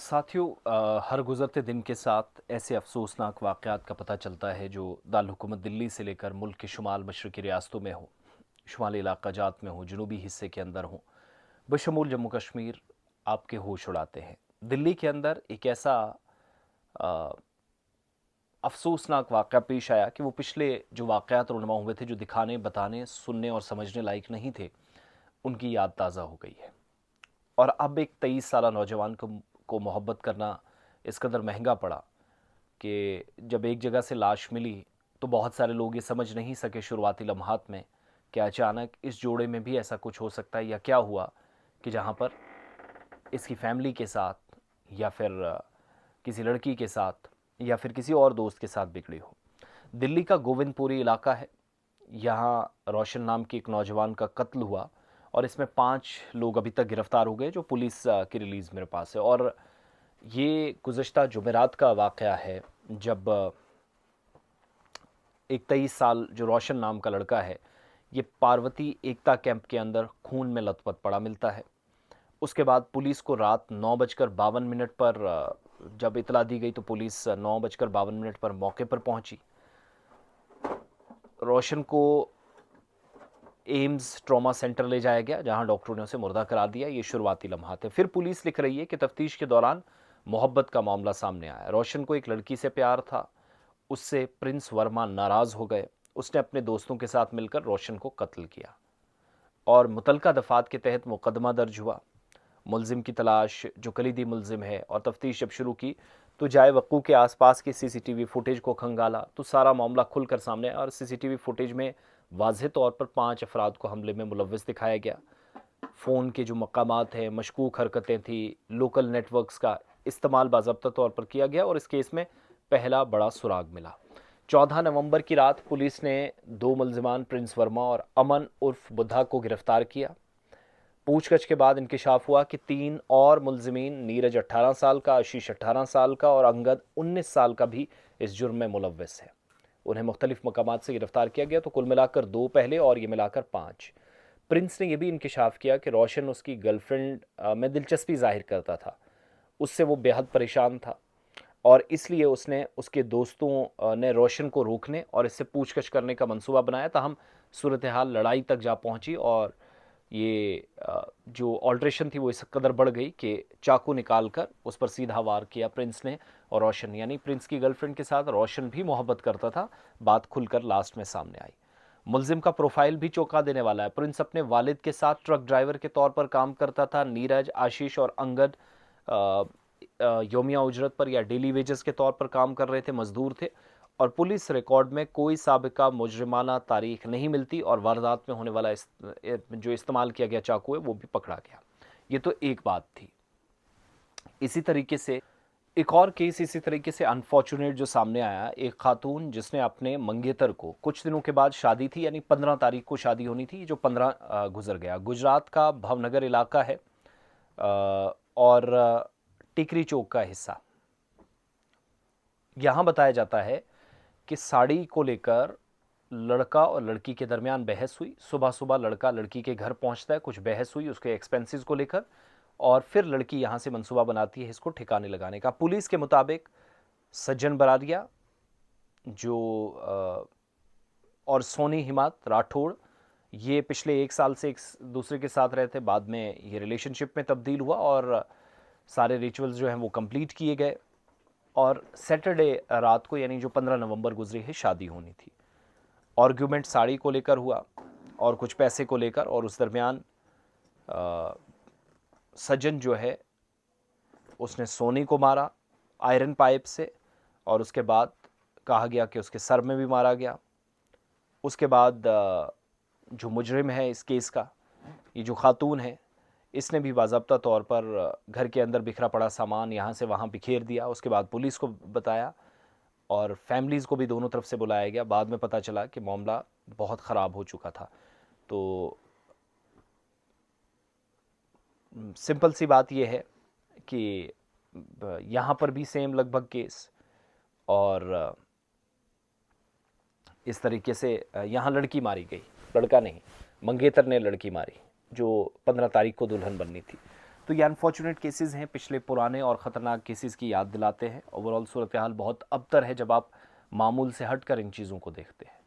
साथियों, हर गुज़रते दिन के साथ ऐसे अफ़सोसनाक वाक़यात का पता चलता है जो दारुल हुकूमत दिल्ली से लेकर मुल्क के शुमाल मशरक़ी रियासतों में हो, शुमाली इलाक़ा जात में हो, जनूबी हिस्से के अंदर हो, बशमूल जम्मू कश्मीर आपके होश उड़ाते हैं। दिल्ली के अंदर एक ऐसा अ, अफ़सोसनाक वाक़या पेश आया कि वो पिछले जो वाक़यात रूनुमा हुए थे, जो दिखाने, बताने, सुनने और समझने लायक नहीं थे, उनकी याद ताज़ा हो गई है। और अब एक 23 साला नौजवान को मोहब्बत करना इस कदर महंगा पड़ा कि जब एक जगह से लाश मिली तो बहुत सारे लोग ये समझ नहीं सके शुरुआती लम्हात में कि अचानक इस जोड़े में भी ऐसा कुछ हो सकता है, या क्या हुआ कि जहाँ पर इसकी फैमिली के साथ या फिर किसी लड़की के साथ या फिर किसी और दोस्त के साथ बिगड़ी हो। दिल्ली का गोविंदपुरी इलाका है। यहाँ रोशन नाम के एक नौजवान का कत्ल हुआ और इसमें 5 लोग अभी तक गिरफ्तार हो गए, जो पुलिस की रिलीज़ मेरे पास है। और ये गुज़श्ता जुमेरात का वाक़या है, जब एक 23 साल जो रोशन नाम का लड़का है, ये पार्वती एकता कैंप के अंदर खून में लथपथ पड़ा मिलता है। उसके बाद पुलिस को रात 9:52 पर जब इतला दी गई तो पुलिस 9:52 पर मौके पर पहुंची। रोशन को एम्स ट्रॉमा सेंटर ले जाया गया, जहां डॉक्टरों ने उसे मुर्दा करार दिया। ये शुरुआती लम्हात है। फिर पुलिस लिख रही है कि तफ्तीश के दौरान मोहब्बत का मामला सामने आया। रोशन को एक लड़की से प्यार था, उससे प्रिंस वर्मा नाराज हो गए। उसने अपने दोस्तों के साथ मिलकर रोशन को कत्ल किया और मुतलका दफात के तहत मुकदमा दर्ज हुआ। मुलजिम की तलाश, जो कलीदी मुलजिम है, और तफ्तीश जब शुरू की तो जाए वक़ू के आसपास की सीसीटीवी फुटेज को खंगाला तो सारा मामला खुलकर सामने आया। और सीसीटीवी फुटेज में वाज़ेह तौर पर 5 अफराद को हमले में मुलव्वस दिखाया गया। फ़ोन के जो मकामात हैं, मशकूक हरकतें थी, लोकल नेटवर्क्स का इस्तेमाल बाज़ाब्ता तौर पर किया गया और इस केस में पहला बड़ा सुराग मिला। 14 नवंबर की रात पुलिस ने 2 मुलजिमान प्रिंस वर्मा और अमन उर्फ बुद्धा को गिरफ्तार किया। पूछगछ के बाद इंकिशाफ हुआ कि 3 और मुलजिमीन, नीरज 18 साल का, आशीष 18 साल का और अंगद 19 साल का भी इस जुर्म में मुलव्वस है। उन्हें मुख्तलिफ मकामात से गिरफ्तार किया गया, तो कुल मिलाकर 2 पहले और ये मिलाकर 5। प्रिंस ने यह भी इंकिशाफ किया कि रोशन उसकी गर्लफ्रेंड में दिलचस्पी जाहिर करता था। उससे वो बेहद परेशान था और इसलिए उसने उसके दोस्तों ने रोशन को रोकने और इससे पूछगछ करने का मंसूबा बनाया। ताहम सूरत हाल लड़ाई तक जा पहुंची और ये जो ऑल्ट्रेशन थी वो इस कदर बढ़ गई कि चाकू निकाल कर उस पर सीधा वार किया प्रिंस ने। और रोशन, यानी प्रिंस की गर्लफ्रेंड के साथ रोशन भी मोहब्बत करता था। बात खुलकर लास्ट में सामने आई। मुलजिम का प्रोफाइल भी चौंका देने वाला है। प्रिंस अपने वालिद के साथ ट्रक ड्राइवर के तौर पर काम करता था। नीरज, आशीष और अंगद योमिया उजरत पर या डेली वेजेस के तौर पर काम कर रहे थे, मजदूर थे। और पुलिस रिकॉर्ड में कोई साबिका मुजरिमाना तारीख नहीं मिलती और वारदात में होने वाला जो इस्तेमाल किया गया चाकू है वो भी पकड़ा गया। ये तो एक बात थी। इसी तरीके से एक और केस इसी तरीके से अनफॉर्चुनेट जो सामने आया, एक खातून जिसने अपने मंगेतर को, कुछ दिनों के बाद शादी थी, यानी 15 तारीख को शादी होनी थी, जो 15 गुजर गया। गुजरात का भावनगर इलाका है और टिकरी चौक का हिस्सा। यहाँ बताया जाता है कि साड़ी को लेकर लड़का और लड़की के दरमियान बहस हुई। सुबह सुबह लड़का लड़की के घर पहुंचता है, कुछ बहस हुई उसके एक्सपेंसेस को लेकर, और फिर लड़की यहाँ से मंसूबा बनाती है इसको ठिकाने लगाने का। पुलिस के मुताबिक सज्जन बरारिया जो और सोनी हिमात राठौड़, ये पिछले 1 साल से एक दूसरे के साथ रहे थे। बाद में ये रिलेशनशिप में तब्दील हुआ और सारे रिचुअल्स जो हैं वो कंप्लीट किए गए और सैटरडे रात को, यानी जो 15 नवंबर गुजरी है, शादी होनी थी। आर्ग्यूमेंट साड़ी को लेकर हुआ और कुछ पैसे को लेकर, और उस दरमियान सज्जन जो है उसने सोनी को मारा आयरन पाइप से, और उसके बाद कहा गया कि उसके सर में भी मारा गया। उसके बाद जो मुजरिम है इस केस का, ये जो खातून है, इसने भी बाज़ाब्ता तौर पर घर के अंदर बिखरा पड़ा सामान यहाँ से वहाँ बिखेर दिया। उसके बाद पुलिस को बताया और फैमिलीज़ को भी दोनों तरफ से बुलाया गया। बाद में पता चला कि मामला बहुत ख़राब हो चुका था। तो सिंपल सी बात यह है कि यहाँ पर भी सेम लगभग केस, और इस तरीके से यहाँ लड़की मारी गई, लड़का नहीं, मंगेतर ने लड़की मारी जो 15 तारीख को दुल्हन बननी थी। तो ये अनफॉर्चुनेट केसेस हैं, पिछले पुराने और ख़तरनाक केसेस की याद दिलाते हैं। ओवरऑल सूरत हाल बहुत अबतर है जब आप मामूल से हटकर इन चीज़ों को देखते हैं।